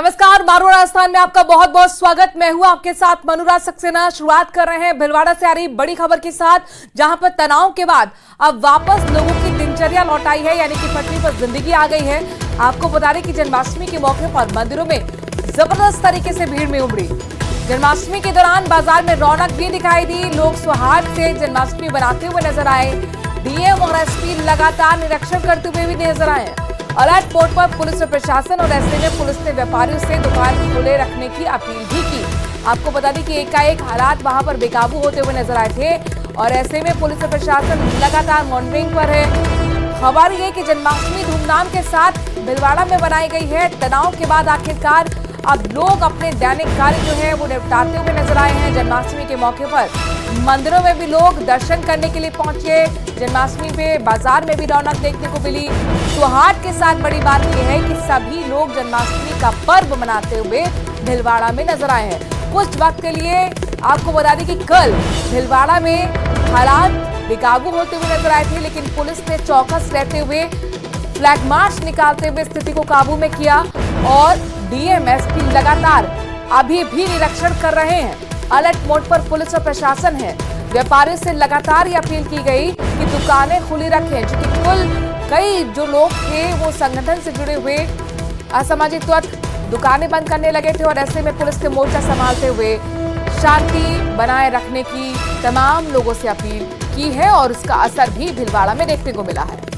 नमस्कार, मारू राजस्थान में आपका बहुत बहुत स्वागत। मैं हूं आपके साथ मनुराज सक्सेना। शुरुआत कर रहे हैं भिलवाड़ा से आ रही बड़ी खबर के साथ, जहां पर तनाव के बाद अब वापस लोगों की दिनचर्या लौट आई है, यानी कि पटरी पर जिंदगी आ गई है। आपको बता दें कि जन्माष्टमी के मौके पर मंदिरों में जबरदस्त तरीके से भीड़ में उमड़ी। जन्माष्टमी के दौरान बाजार में रौनक भी दिखाई दी। लोग सौहार्द से जन्माष्टमी बनाते हुए नजर आए। डीएम और एसपी लगातार निरीक्षण करते हुए भी नजर आए। अलर्ट मोड पर पुलिस और प्रशासन, और ऐसे में पुलिस ने व्यापारियों से दुकान खुले रखने की अपील भी की। आपको बता दें कि एकाएक हालात वहां पर बेकाबू होते हुए नजर आए थे, और ऐसे में पुलिस और प्रशासन लगातार मॉनिटरिंग पर है। खबर ये कि जन्माष्टमी धूमधाम के साथ भिलवाड़ा में बनाई गई है। तनाव के बाद आखिरकार अब लोग अपने दैनिक कार्य जो है वो निपटाते हुए नजर आए हैं। जन्माष्टमी के मौके पर मंदिरों में भी लोग दर्शन करने के लिए पहुंचे। जन्माष्टमी पे बाजार में भी रौनक देखने को मिली। त्योहार के साथ बड़ी बात यह है कि सभी लोग जन्माष्टमी का पर्व मनाते हुए भिलवाड़ा में नजर आए हैं। कुछ वक्त के लिए आपको बता दें कि कल भिलवाड़ा में हालात बेकाबू होते हुए नजर आए थे, लेकिन पुलिस ने चौकस रहते हुए फ्लैग मार्च निकालते हुए स्थिति को काबू में किया, और डीएम एसपी लगातार अभी भी निरीक्षण कर रहे हैं। अलर्ट मोड पर पुलिस और प्रशासन है। व्यापारियों से लगातार ये अपील की गई कि दुकानें खुली रखें, क्योंकि कुल कई जो लोग थे वो संगठन से जुड़े हुए असामाजिक तत्व दुकानें बंद करने लगे थे, और ऐसे में पुलिस ने मोर्चा संभालते हुए शांति बनाए रखने की तमाम लोगों से अपील की है, और उसका असर भी भिलवाड़ा में देखने को मिला है।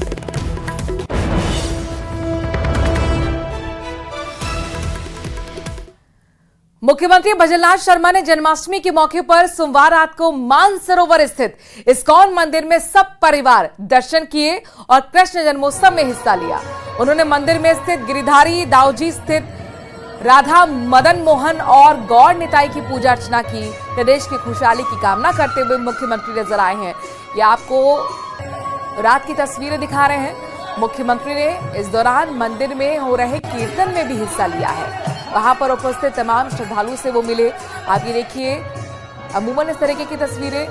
मुख्यमंत्री भजनलाल शर्मा ने जन्माष्टमी के मौके पर सोमवार रात को मानसरोवर स्थित इस्कॉन मंदिर में सब परिवार दर्शन किए और कृष्ण जन्मोत्सव में हिस्सा लिया। उन्होंने मंदिर में स्थित गिरिधारी दाऊजी स्थित राधा मदन मोहन और गौर निताई की पूजा अर्चना की। प्रदेश की खुशहाली की कामना करते हुए मुख्यमंत्री नजर आए हैं। ये आपको रात की तस्वीरें दिखा रहे हैं। मुख्यमंत्री ने इस दौरान मंदिर में हो रहे कीर्तन में भी हिस्सा लिया है। वहां पर उपस्थित तमाम श्रद्धालु से वो मिले। आप ये देखिए, अमूमन इस तरीके की तस्वीरें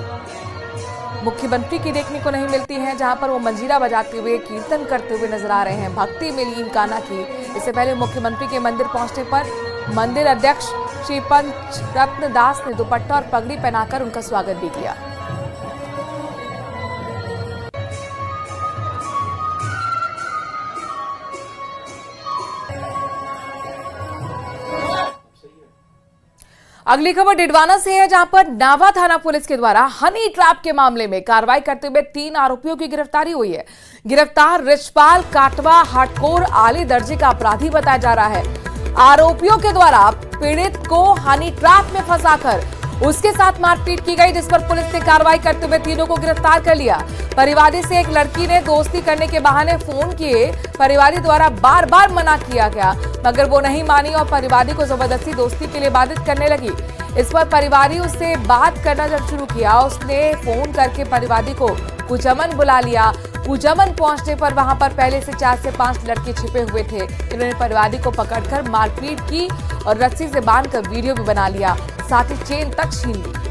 मुख्यमंत्री की देखने को नहीं मिलती हैं, जहां पर वो मंजीरा बजाते हुए कीर्तन करते हुए नजर आ रहे हैं, भक्ति में लीन कान्हा की। इससे पहले मुख्यमंत्री के मंदिर पहुंचने पर मंदिर अध्यक्ष श्री पंच रत्न दास ने दुपट्टा और पगड़ी पहनाकर उनका स्वागत भी किया। अगली खबर डिडवाना से है, जहां पर नावा थाना पुलिस के द्वारा हनी ट्रैप के मामले में कार्रवाई करते हुए 3 आरोपियों की गिरफ्तारी हुई है। गिरफ्तार रिचपाल काटवा हार्डकोर आले दर्जे का अपराधी बताया जा रहा है। आरोपियों के द्वारा पीड़ित को हनी ट्रैप में फंसाकर उसके साथ मारपीट की गई, जिस पर पुलिस ने कार्रवाई करते हुए तीनों को गिरफ्तार कर लिया। परिवादी से एक लड़की ने दोस्ती करने के बहाने फोन किए। परिवादी द्वारा बार बार मना किया गया, मगर वो नहीं मानी और परिवादी को जबरदस्ती दोस्ती के लिए बाधित करने लगी। इस पर परिवादी उससे बात करना जब शुरू किया, उसने फोन करके परिवादी को कुचमन बुला लिया। कुचमन पहुंचने पर वहां पर पहले से 4 से 5 लड़के छिपे हुए थे। इन्होंने परिवादी को पकड़कर मारपीट की और रस्सी से बांधकर वीडियो भी बना लिया, साथ ही चेन तक छीन ली।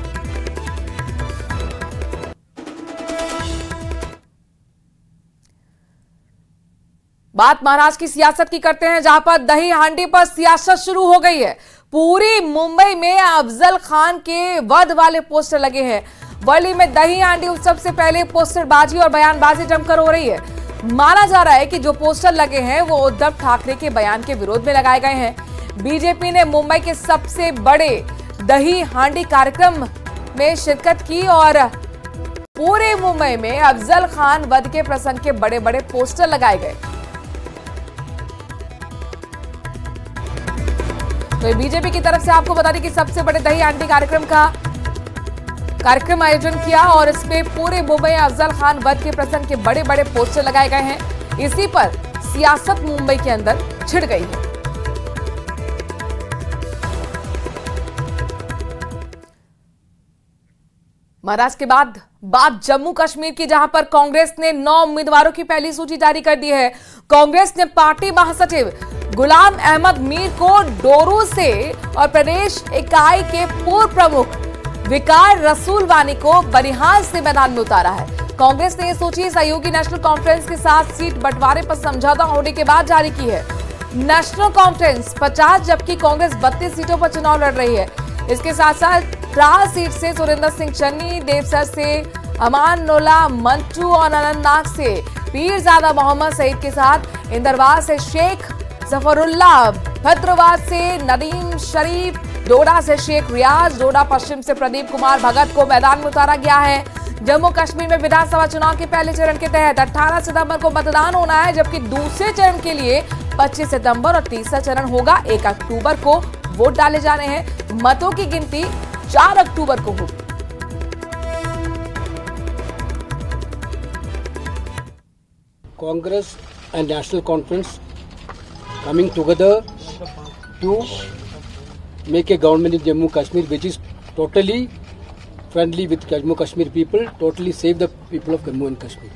बात महाराष्ट्र की सियासत की करते हैं, जहां पर दही हांडी पर सियासत शुरू हो गई है। पूरी मुंबई में अफजल खान के वध वाले पोस्टर लगे हैं। वर्ली में दही हांडी उत्सव से पहले पोस्टरबाजी और बयानबाजी जमकर हो रही है। माना जा रहा है कि जो पोस्टर लगे हैं वो उद्धव ठाकरे के बयान के विरोध में लगाए गए हैं। बीजेपी ने मुंबई के सबसे बड़े दही हांडी कार्यक्रम में शिरकत की, और पूरे मुंबई में अफजल खान वध के प्रसंग के बड़े बड़े पोस्टर लगाए गए। तो बीजेपी की तरफ से आपको बता दें कि सबसे बड़े दही हांडी कार्यक्रम आयोजन किया, और इसमें पूरे मुंबई में अफजल खान वध के प्रसंग के बड़े बड़े पोस्टर लगाए गए हैं। इसी पर सियासत मुंबई के अंदर छिड़ गई है। महाराष्ट्र के बाद बात जम्मू कश्मीर की, जहां पर कांग्रेस ने 9 उम्मीदवारों की पहली सूची जारी कर दी है। कांग्रेस ने पार्टी महासचिव गुलाम अहमद मीर को डोरू से और प्रदेश इकाई के पूर्व प्रमुख विकार रसूल वानी को बनिहाल से मैदान में उतारा है। कांग्रेस ने यह सूची सहयोगी नेशनल कॉन्फ्रेंस के साथ सीट बंटवारे पर समझौता होने के बाद जारी की है। नेशनल कॉन्फ्रेंस 50 जबकि कांग्रेस 32 सीटों पर चुनाव लड़ रही है। इसके साथ साथ ट्राल सीट से सुरेंद्र सिंह चन्नी, देवसर से अमानुल्ला मंटू और अनंतनाग से पीरजादा मोहम्मद सईद के साथ इंदरवार से शेख जफरुल्ला, भद्रवार से नदीम शरीफ, डोडा से शेख रियाज, डोडा पश्चिम से प्रदीप कुमार भगत को मैदान में उतारा गया है। जम्मू कश्मीर में विधानसभा चुनाव के पहले चरण के तहत 18 सितंबर को मतदान होना है, जबकि दूसरे चरण के लिए 25 सितंबर और तीसरा चरण होगा 1 अक्टूबर को वोट डाले जाने हैं। मतों की गिनती 4 अक्टूबर को होगी। Congress and National Conference coming together to make a government in Jammu Kashmir which is totally friendly with Jammu Kashmir people, totally save the people of Jammu and Kashmir.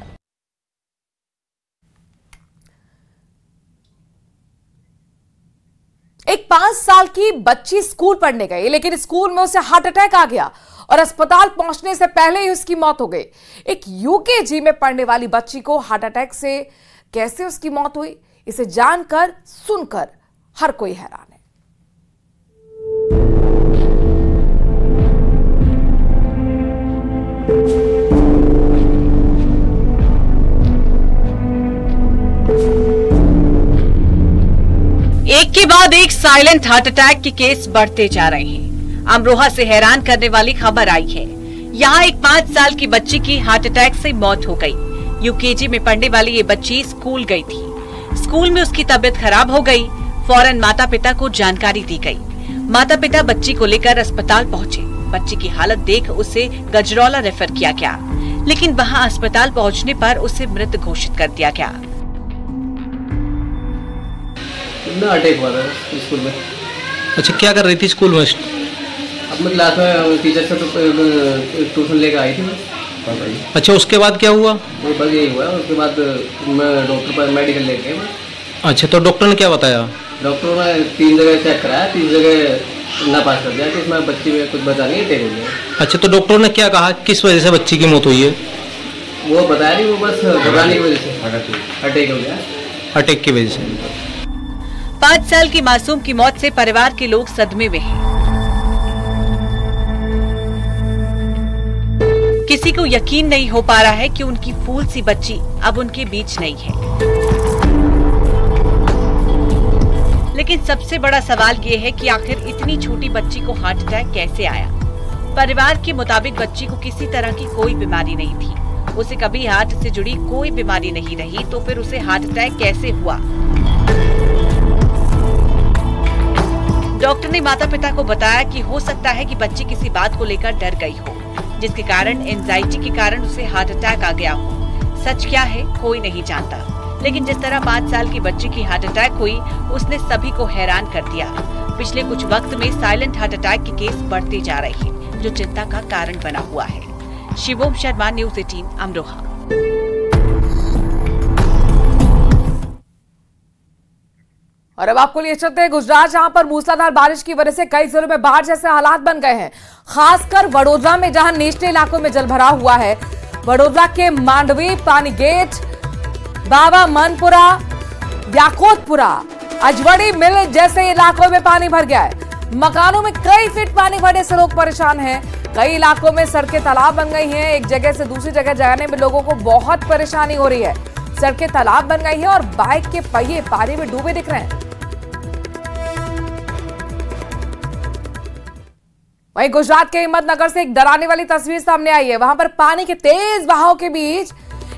एक 5 साल की बच्ची स्कूल पढ़ने गई, लेकिन स्कूल में उसे heart attack आ गया और अस्पताल पहुंचने से पहले ही उसकी मौत हो गई। एक यूकेजी में पढ़ने वाली बच्ची को हार्ट अटैक से कैसे उसकी मौत हुई, इसे जानकर सुनकर हर कोई हैरान है। एक के बाद एक साइलेंट हार्ट अटैक के केस बढ़ते जा रहे हैं। अमरोहा से हैरान करने वाली खबर आई है। यहाँ एक 5 साल की बच्ची की हार्ट अटैक से मौत हो गई। यूकेजी में पढ़ने वाली ये बच्ची स्कूल गई थी। स्कूल में उसकी तबीयत खराब हो गई। फौरन माता पिता को जानकारी दी गई। माता पिता बच्ची को लेकर अस्पताल पहुँचे। बच्ची की हालत देख उसे गजरौला रेफर किया गया, लेकिन वहाँ अस्पताल पहुँचने पर उसे मृत घोषित कर दिया गया। अटैक हुआ था स्कूल में। अच्छा, क्या कर रही थी स्कूल में? अपने क्लास में टीचर से तो ट्यूशन लेकर आई थी। अच्छा, उसके बाद क्या हुआ? वो बस यही हुआ। उसके बाद मैं डॉक्टर पर मेडिकल लेके गया। अच्छा, तो डॉक्टर ने क्या बताया? डॉक्टर ने 3 जगह चेक कराया, 3 जगह ना पास कर दिया कि इसमें बच्ची में कुछ बचा नहीं है, अटैक हो गया। अच्छा, तो डॉक्टर ने क्या कहा, किस वजह से बच्ची की मौत हुई है? वो बताया नहीं, वो बस घबराने की वजह से अटैक हो गया। अटैक की वजह से। 5 साल की मासूम की मौत से परिवार के लोग सदमे में हैं। किसी को यकीन नहीं हो पा रहा है कि उनकी फूल सी बच्ची अब उनके बीच नहीं है। लेकिन सबसे बड़ा सवाल ये है कि आखिर इतनी छोटी बच्ची को हार्ट अटैक कैसे आया। परिवार के मुताबिक बच्ची को किसी तरह की कोई बीमारी नहीं थी। उसे कभी हार्ट से जुड़ी कोई बीमारी नहीं रही, तो फिर उसे हार्ट अटैक कैसे हुआ? डॉक्टर ने माता पिता को बताया कि हो सकता है कि बच्ची किसी बात को लेकर डर गई हो, जिसके कारण एंजाइटी के कारण उसे हार्ट अटैक आ गया हो। सच क्या है कोई नहीं जानता, लेकिन जिस तरह 5 साल की बच्ची की हार्ट अटैक हुई उसने सभी को हैरान कर दिया। पिछले कुछ वक्त में साइलेंट हार्ट अटैक के केस बढ़ते जा रहे हैं, जो चिंता का कारण बना हुआ है। शिवम शर्मा, न्यूज़ 18, अमरोहा। और अब आपको लिए चलते हैं गुजरात, जहां पर मूसलाधार बारिश की वजह से कई जिलों में बाढ़ जैसे हालात बन गए हैं। खासकर वडोदरा में, जहां निचले इलाकों में जलभराव हुआ है। वडोदरा के मांडवी, पानी गेट, बाबा मनपुरा, व्याकोतपुरा, अजवड़ी मिल जैसे इलाकों में पानी भर गया है। मकानों में कई फीट पानी भरने से लोग परेशान हैं। कई इलाकों में सड़कें तालाब बन गई हैं। एक जगह से दूसरी जगह जाने में लोगों को बहुत परेशानी हो रही है। सड़कें तालाब बन गई हैं और बाइक के पहिए पानी में डूबे दिख रहे हैं। वहीं गुजरात के हिम्मतनगर से एक डराने वाली तस्वीर सामने आई है। वहां पर पानी के तेज बहाव के बीच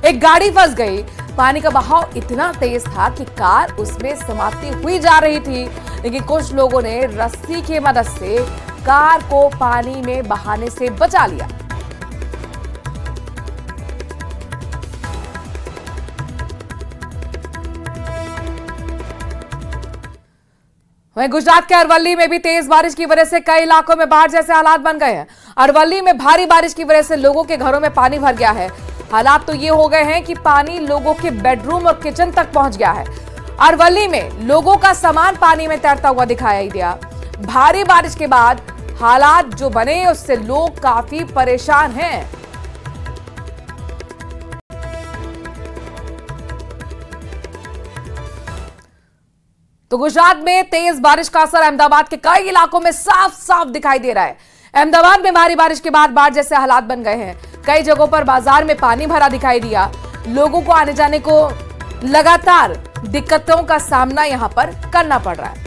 एक गाड़ी फंस गई। पानी का बहाव इतना तेज था कि कार उसमें समाती हुई जा रही थी, लेकिन कुछ लोगों ने रस्सी की मदद से कार को पानी में बहाने से बचा लिया। वहीं गुजरात के अरवली में भी तेज बारिश की वजह से कई इलाकों में बाढ़ जैसे हालात बन गए हैं। अरवली में भारी बारिश की वजह से लोगों के घरों में पानी भर गया है। हालात तो ये हो गए हैं कि पानी लोगों के बेडरूम और किचन तक पहुंच गया है। अरवली में लोगों का सामान पानी में तैरता हुआ दिखाई दिया। भारी बारिश के बाद हालात जो बने उससे लोग काफी परेशान हैं। तो गुजरात में तेज बारिश का असर अहमदाबाद के कई इलाकों में साफ साफ दिखाई दे रहा है। अहमदाबाद में भारी बारिश के बाद बाढ़ जैसे हालात बन गए हैं। कई जगहों पर बाजार में पानी भरा दिखाई दिया। लोगों को आने जाने को लगातार दिक्कतों का सामना यहां पर करना पड़ रहा है।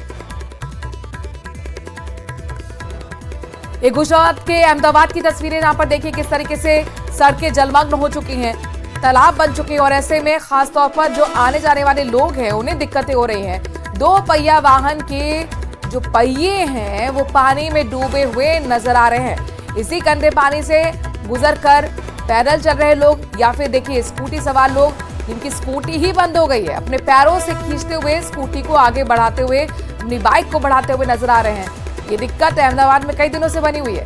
ये गुजरात के अहमदाबाद की तस्वीरें यहां पर देखिए किस तरीके से सड़कें जलमग्न हो चुकी हैं, तालाब बन चुके हैं और ऐसे में खासतौर पर जो आने जाने वाले लोग हैं उन्हें दिक्कतें हो रही हैं। 2 पहिया वाहन के जो पहिए हैं वो पानी में डूबे हुए नजर आ रहे हैं। इसी गंदे पानी से गुजरकर पैदल चल रहे लोग या फिर देखिए स्कूटी सवार लोग जिनकी स्कूटी ही बंद हो गई है, अपने पैरों से खींचते हुए स्कूटी को आगे बढ़ाते हुए, अपनी बाइक को बढ़ाते हुए नजर आ रहे हैं। ये दिक्कत अहमदाबाद में कई दिनों से बनी हुई है।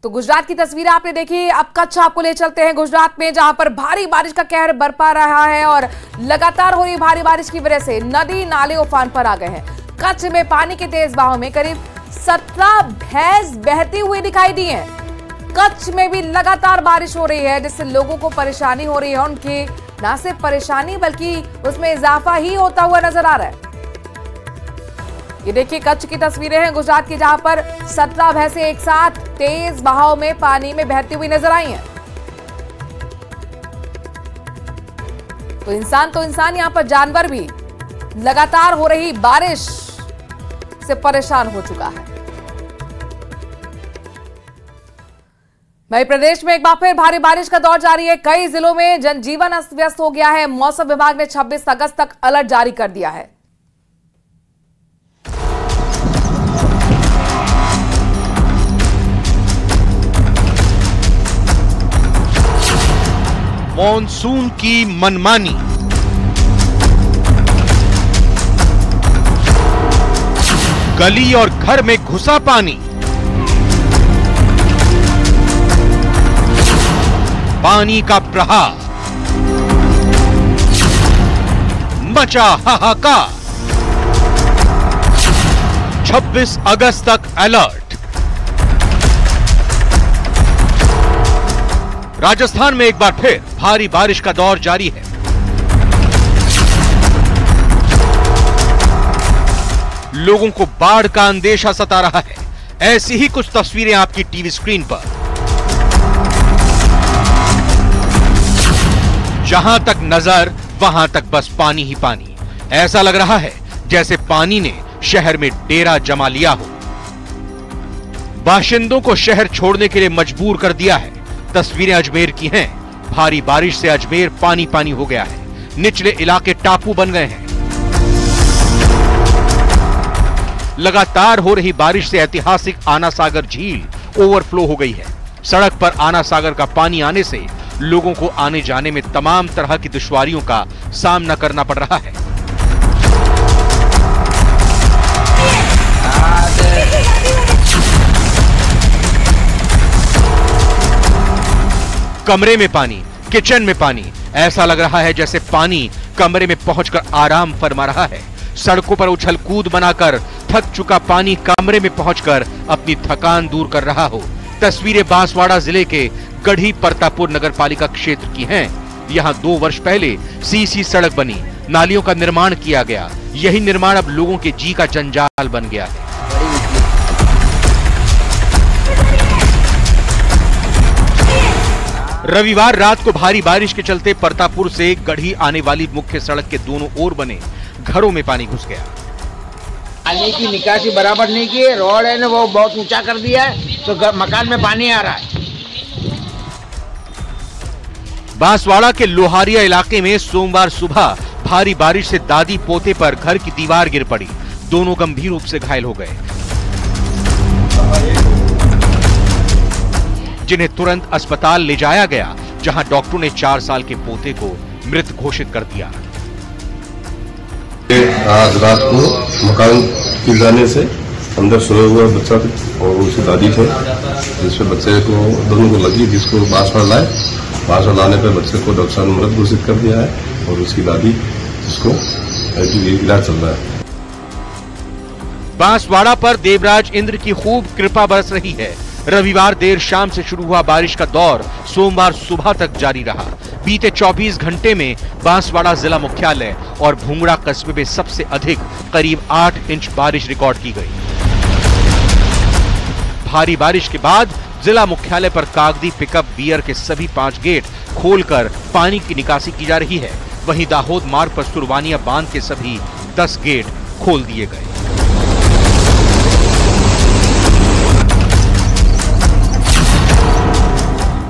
तो गुजरात की तस्वीर आपने देखी। अब कच्छ आपको ले चलते हैं गुजरात में, जहां पर भारी बारिश का कहर बरपा रहा है और लगातार हो रही भारी बारिश की वजह से नदी नाले उफान पर आ गए हैं। कच्छ में पानी के तेज बहाव में करीब 17 भैंस बहती हुई दिखाई दी हैं। कच्छ में भी लगातार बारिश हो रही है जिससे लोगों को परेशानी हो रही है। उनकी ना सिर्फ परेशानी बल्कि उसमें इजाफा ही होता हुआ नजर आ रहा है। ये देखिए कच्छ की तस्वीरें हैं गुजरात की, जहां पर 17 भैंसें एक साथ तेज बहाव में पानी में बहती हुई नजर आई हैं। तो इंसान यहां पर जानवर भी लगातार हो रही बारिश से परेशान हो चुका है। मध्य प्रदेश में एक बार फिर भारी बारिश का दौर जारी है। कई जिलों में जनजीवन अस्त व्यस्त हो गया है। मौसम विभाग ने 26 अगस्त तक अलर्ट जारी कर दिया है। मॉनसून की मनमानी, गली और घर में घुसा पानी, पानी का प्रहार, मचा हाहाकार। 26 अगस्त तक अलर्ट। राजस्थान में एक बार फिर भारी बारिश का दौर जारी है। लोगों को बाढ़ का अंदेशा सता रहा है। ऐसी ही कुछ तस्वीरें आपकी टीवी स्क्रीन पर। जहां तक नजर वहां तक बस पानी ही पानी। ऐसा लग रहा है जैसे पानी ने शहर में डेरा जमा लिया हो। बाशिंदों को शहर छोड़ने के लिए मजबूर कर दिया है। तस्वीरें अजमेर की हैं। भारी बारिश से अजमेर पानी पानी हो गया है। निचले इलाके टापू बन गए हैं। लगातार हो रही बारिश से ऐतिहासिक आना सागर झील ओवरफ्लो हो गई है। सड़क पर आना सागर का पानी आने से लोगों को आने जाने में तमाम तरह की दुश्वारियों का सामना करना पड़ रहा है। कमरे में पानी, किचन में पानी। ऐसा लग रहा है जैसे पानी कमरे में पहुंचकर आराम फरमा रहा है। सड़कों पर उछल कूद बनाकर थक चुका पानी कमरे में पहुंचकर अपनी थकान दूर कर रहा हो। तस्वीरें बांसवाड़ा जिले के गढ़ी परतापुर नगरपालिका क्षेत्र की हैं। यहां 2 वर्ष पहले सीसी सड़क बनी, नालियों का निर्माण किया गया। यही निर्माण अब लोगों के जी का जंजाल बन गया है। रविवार रात को भारी बारिश के चलते परतापुर से गढ़ी आने वाली मुख्य सड़क के दोनों ओर बने घरों में पानी घुस गया। पानी की निकासी बराबर नहीं की, रोड है ना वो बहुत ऊंचा कर दिया है, तो मकान में पानी आ रहा है। बांसवाड़ा के लोहारिया इलाके में सोमवार सुबह भारी बारिश से दादी पोते पर घर की दीवार गिर पड़ी। दोनों गंभीर रूप से घायल हो गए, जिन्हें तुरंत अस्पताल ले जाया गया, जहां डॉक्टरों ने 4 साल के पोते को मृत घोषित कर दिया। आज रात को मकान गिर जाने से अंदर सोया हुआ बच्चा और उसकी दादी थे, जिसमें बच्चे को दोनों को लगी, जिसको बांसवाड़ा लाए। बांसवाड़ा लाने पर बच्चे को डॉक्टर साहब ने मृत घोषित कर दिया है और उसकी दादी जिसको इलाज चल रहा है। बांसवाड़ा पर देवराज इंद्र की खूब कृपा बरस रही है। रविवार देर शाम से शुरू हुआ बारिश का दौर सोमवार सुबह तक जारी रहा। बीते 24 घंटे में बांसवाड़ा जिला मुख्यालय और भूंगड़ा कस्बे में सबसे अधिक करीब 8 इंच बारिश रिकॉर्ड की गई। भारी बारिश के बाद जिला मुख्यालय पर कागदी पिकअप बियर के सभी 5 गेट खोलकर पानी की निकासी की जा रही है। वहीं दाहोद मार्ग पर सुरवानिया बांध के सभी 10 गेट खोल दिए गए।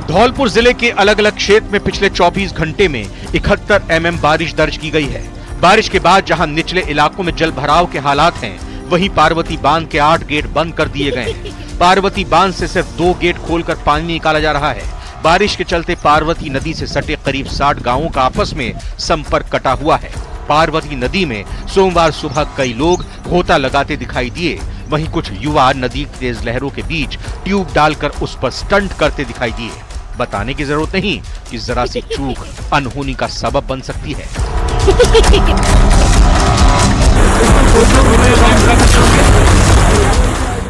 धौलपुर जिले के अलग अलग क्षेत्र में पिछले 24 घंटे में 71 mm बारिश दर्ज की गई है। बारिश के बाद जहां निचले इलाकों में जल भराव के हालात हैं, वहीं पार्वती बांध के 8 गेट बंद कर दिए गए हैं। पार्वती बांध से सिर्फ 2 गेट खोलकर पानी निकाला जा रहा है। बारिश के चलते पार्वती नदी से सटे करीब 60 गांवों का आपस में संपर्क कटा हुआ है। पार्वती नदी में सोमवार सुबह कई लोग गोता लगाते दिखाई दिए। वहीं कुछ युवा नदी की तेज लहरों के बीच ट्यूब डालकर उस पर स्टंट करते दिखाई दिए। बताने की जरूरत नहीं कि जरा सी चूक अनहोनी का सबब बन सकती है।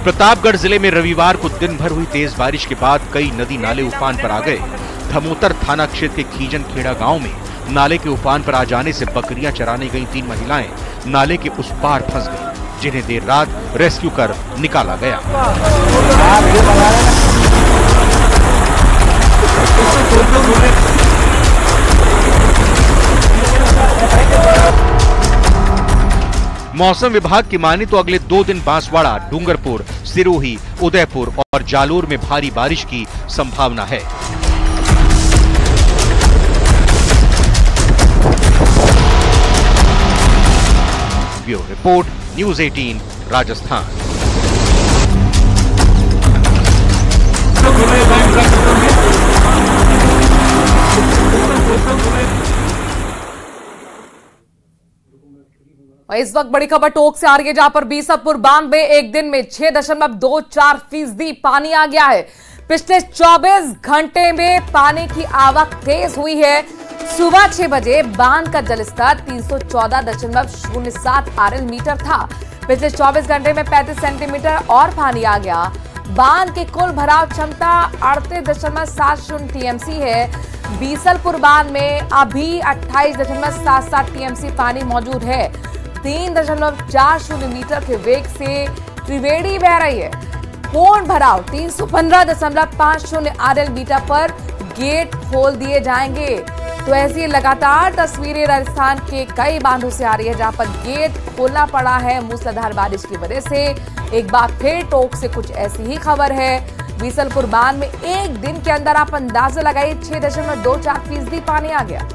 प्रतापगढ़ जिले में रविवार को दिन भर हुई तेज बारिश के बाद कई नदी नाले उफान पर आ गए। धमोतर थाना क्षेत्र के खीजन खेड़ा गांव में नाले के उफान पर आ जाने से बकरियां चराने गई 3 महिलाएं नाले के उस पार फंस गईं, जिन्हें देर रात रेस्क्यू कर निकाला गया। मौसम विभाग की माने तो अगले 2 दिन बांसवाड़ा, डूंगरपुर, सिरोही, उदयपुर और जालोर में भारी बारिश की संभावना है। Bureau report, news 18, Rajasthan. इस वक्त बड़ी खबर टोक से आ रही है, जहां पर बीसलपुर बांध में एक दिन में 6.24% पानी आ गया है। पिछले 24 घंटे में पानी की आवक तेज हुई है। सुबह 6 बजे बांध का जलस्तर 314.07 RL मीटर था। पिछले 24 घंटे में 35 सेंटीमीटर और पानी आ गया। बांध की कुल भराव क्षमता 38.70 TMC है। बीसलपुर बांध में अभी 28.77 TMC पानी मौजूद है। 3.40 मीटर के वेग से त्रिवेणी बह रही है। पूर्ण भराव 315.50 RL मीटर पर गेट खोल दिए जाएंगे। तो ऐसी लगातार तस्वीरें राजस्थान के कई बांधों से आ रही है, जहां पर गेट खोलना पड़ा है मूसलाधार बारिश की वजह से। एक बार फिर टोक से कुछ ऐसी ही खबर है। बीसलपुर बांध में एक दिन के अंदर आप अंदाजा लगाइए 6.24% पानी आ गया।